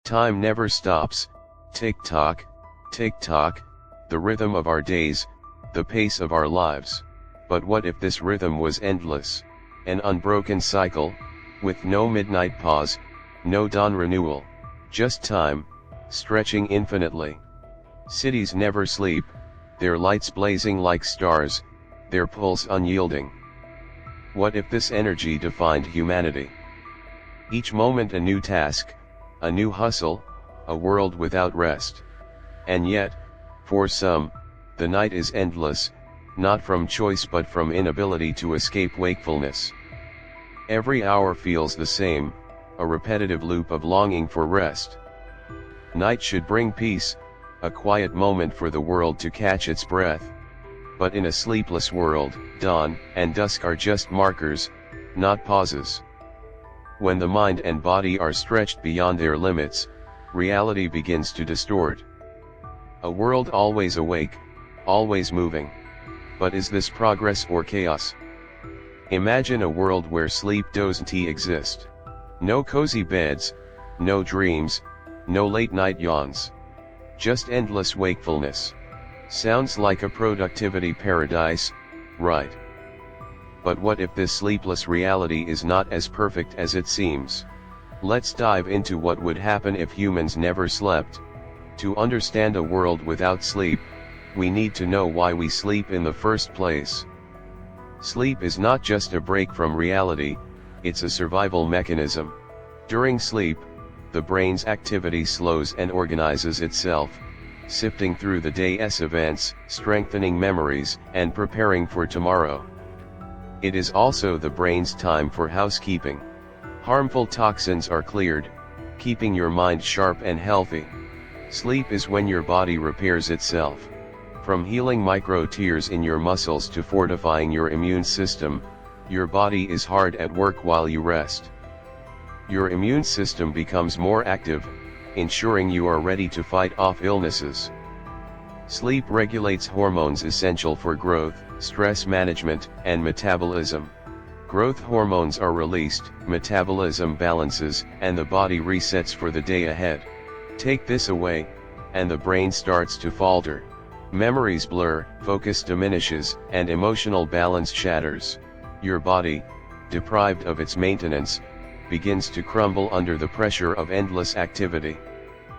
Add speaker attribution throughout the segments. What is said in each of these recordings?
Speaker 1: Time never stops, tick-tock, tick-tock, the rhythm of our days, the pace of our lives. But what if this rhythm was endless? An unbroken cycle, with no midnight pause, no dawn renewal, just time, stretching infinitely. Cities never sleep, their lights blazing like stars, their pulse unyielding. What if this energy defined humanity? Each moment a new task, a new hustle, a world without rest. And yet, for some, the night is endless, not from choice but from inability to escape wakefulness. Every hour feels the same, a repetitive loop of longing for rest. Night should bring peace, a quiet moment for the world to catch its breath. But in a sleepless world, dawn and dusk are just markers, not pauses. When the mind and body are stretched beyond their limits, reality begins to distort. A world always awake, always moving. But is this progress or chaos? Imagine a world where sleep doesn't exist. No cozy beds, no dreams, no late-night yawns. Just endless wakefulness. Sounds like a productivity paradise, right? But what if this sleepless reality is not as perfect as it seems? Let's dive into what would happen if humans never slept. To understand a world without sleep, we need to know why we sleep in the first place. Sleep is not just a break from reality, it's a survival mechanism. During sleep, the brain's activity slows and organizes itself, sifting through the day's events, strengthening memories, and preparing for tomorrow. It is also the brain's time for housekeeping. Harmful toxins are cleared, keeping your mind sharp and healthy. Sleep is when your body repairs itself. From healing micro-tears in your muscles to fortifying your immune system, your body is hard at work while you rest. Your immune system becomes more active, ensuring you are ready to fight off illnesses. Sleep regulates hormones essential for growth, stress management, and metabolism. Growth hormones are released, metabolism balances, and the body resets for the day ahead. Take this away, and the brain starts to falter. Memories blur, focus diminishes, and emotional balance shatters. Your body, deprived of its maintenance, begins to crumble under the pressure of endless activity.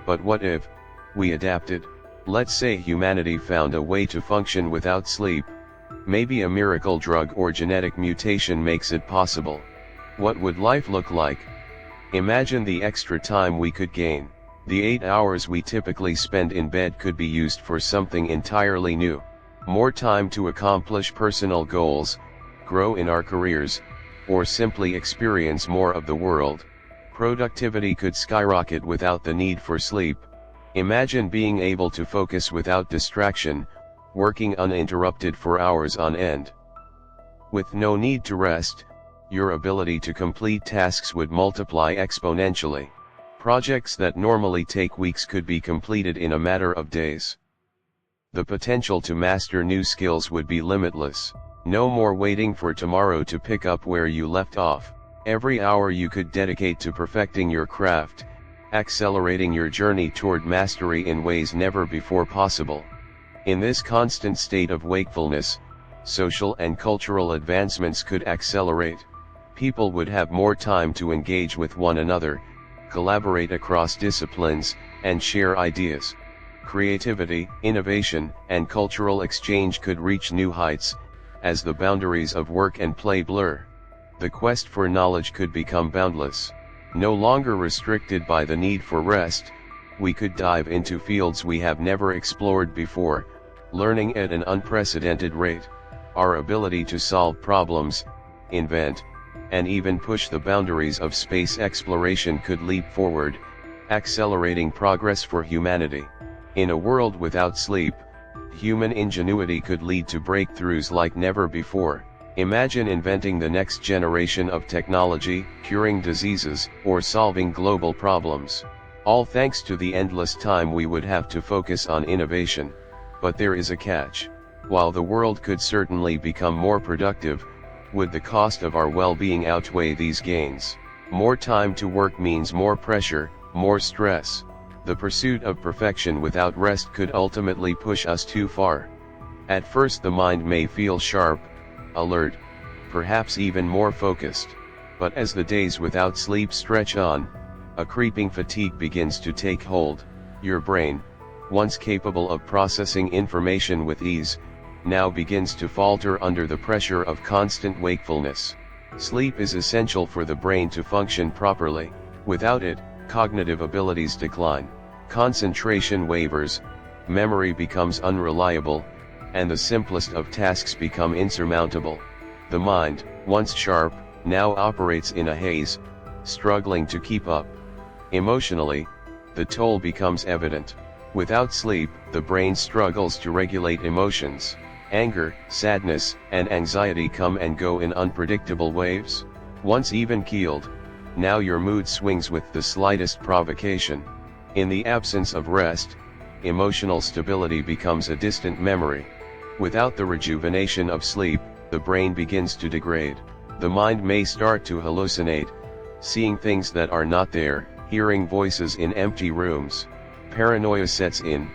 Speaker 1: But what if we adapted? Let's say humanity found a way to function without sleep. Maybe a miracle drug or genetic mutation makes it possible. What would life look like? Imagine the extra time we could gain. The 8 hours we typically spend in bed could be used for something entirely new. More time to accomplish personal goals, grow in our careers, or simply experience more of the world. Productivity could skyrocket without the need for sleep. Imagine being able to focus without distraction, working uninterrupted for hours on end. With no need to rest, your ability to complete tasks would multiply exponentially. Projects that normally take weeks could be completed in a matter of days. The potential to master new skills would be limitless. No more waiting for tomorrow to pick up where you left off. Every hour you could dedicate to perfecting your craft, accelerating your journey toward mastery in ways never before possible. In this constant state of wakefulness, social and cultural advancements could accelerate. People would have more time to engage with one another, collaborate across disciplines, and share ideas. Creativity, innovation, and cultural exchange could reach new heights, as the boundaries of work and play blur. The quest for knowledge could become boundless. No longer restricted by the need for rest, we could dive into fields we have never explored before, learning at an unprecedented rate. Our ability to solve problems, invent, and even push the boundaries of space exploration could leap forward, accelerating progress for humanity. In a world without sleep, human ingenuity could lead to breakthroughs like never before. Imagine inventing the next generation of technology, curing diseases, or solving global problems. All thanks to the endless time we would have to focus on innovation. But there is a catch. While the world could certainly become more productive, would the cost of our well-being outweigh these gains? More time to work means more pressure, more stress. The pursuit of perfection without rest could ultimately push us too far. At first the mind may feel sharp, alert, perhaps even more focused. But as the days without sleep stretch on, a creeping fatigue begins to take hold. Your brain, once capable of processing information with ease, now begins to falter under the pressure of constant wakefulness. Sleep is essential for the brain to function properly. Without it, cognitive abilities decline, concentration wavers, memory becomes unreliable, and the simplest of tasks become insurmountable. The mind, once sharp, now operates in a haze, struggling to keep up. Emotionally, the toll becomes evident. Without sleep, the brain struggles to regulate emotions. Anger, sadness, and anxiety come and go in unpredictable waves. Once even-keeled, now your mood swings with the slightest provocation. In the absence of rest, emotional stability becomes a distant memory. Without the rejuvenation of sleep, the brain begins to degrade. The mind may start to hallucinate, seeing things that are not there, hearing voices in empty rooms. Paranoia sets in,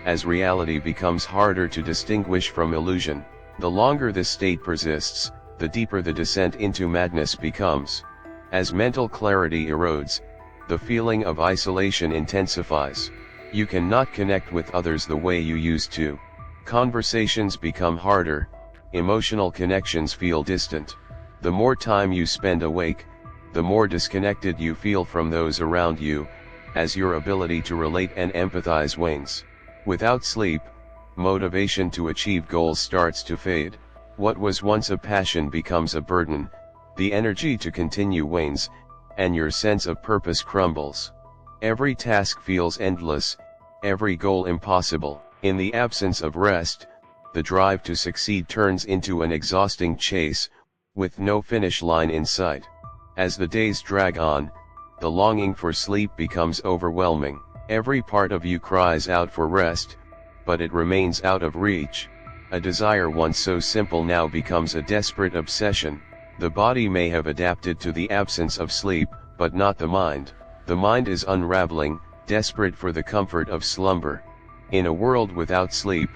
Speaker 1: as reality becomes harder to distinguish from illusion. The longer this state persists, the deeper the descent into madness becomes. As mental clarity erodes, the feeling of isolation intensifies. You cannot connect with others the way you used to. Conversations become harder, emotional connections feel distant. The more time you spend awake, the more disconnected you feel from those around you, as your ability to relate and empathize wanes. Without sleep, motivation to achieve goals starts to fade. What was once a passion becomes a burden, the energy to continue wanes, and your sense of purpose crumbles. Every task feels endless, every goal impossible. In the absence of rest, the drive to succeed turns into an exhausting chase, with no finish line in sight. As the days drag on, the longing for sleep becomes overwhelming. Every part of you cries out for rest, but it remains out of reach. A desire once so simple now becomes a desperate obsession. The body may have adapted to the absence of sleep, but not the mind. The mind is unraveling, desperate for the comfort of slumber. In a world without sleep,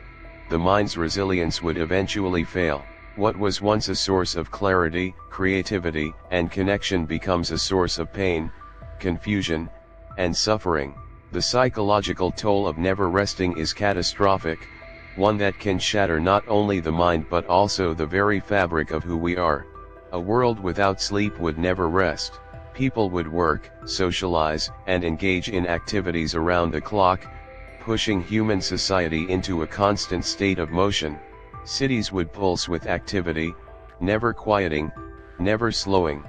Speaker 1: the mind's resilience would eventually fail. What was once a source of clarity, creativity, and connection becomes a source of pain, confusion, and suffering. The psychological toll of never resting is catastrophic, one that can shatter not only the mind but also the very fabric of who we are. A world without sleep would never rest. People would work, socialize, and engage in activities around the clock, pushing human society into a constant state of motion. Cities would pulse with activity, never quieting, never slowing.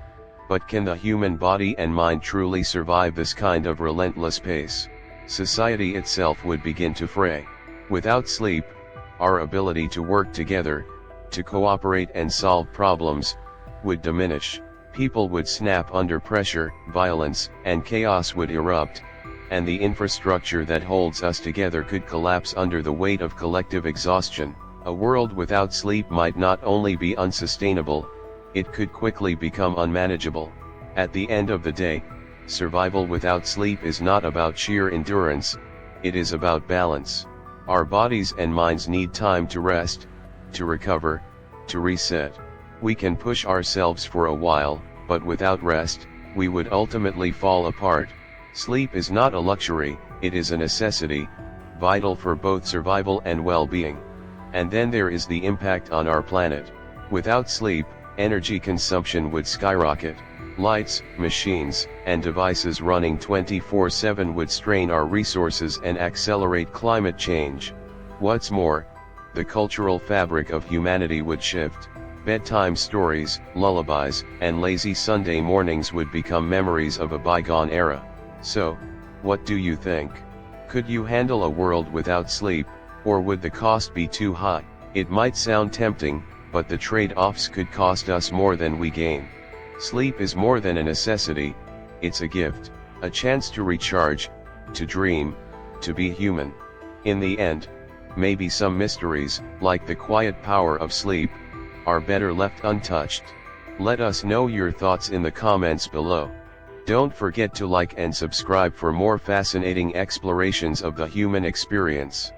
Speaker 1: But can the human body and mind truly survive this kind of relentless pace? Society itself would begin to fray. Without sleep, our ability to work together, to cooperate and solve problems, would diminish. People would snap under pressure, violence and chaos would erupt, and the infrastructure that holds us together could collapse under the weight of collective exhaustion. A world without sleep might not only be unsustainable, it could quickly become unmanageable. At the end of the day, survival without sleep is not about sheer endurance, it is about balance. Our bodies and minds need time to rest, to recover, to reset. We can push ourselves for a while, but without rest, we would ultimately fall apart. Sleep is not a luxury, it is a necessity, vital for both survival and well-being. And then there is the impact on our planet. Without sleep, energy consumption would skyrocket. Lights, machines, and devices running 24/7 would strain our resources and accelerate climate change. What's more, the cultural fabric of humanity would shift. Bedtime stories, lullabies, and lazy Sunday mornings would become memories of a bygone era. So, what do you think? Could you handle a world without sleep, or would the cost be too high? It might sound tempting, but the trade-offs could cost us more than we gain. Sleep is more than a necessity, it's a gift, a chance to recharge, to dream, to be human. In the end, maybe some mysteries, like the quiet power of sleep, are better left untouched. Let us know your thoughts in the comments below. Don't forget to like and subscribe for more fascinating explorations of the human experience.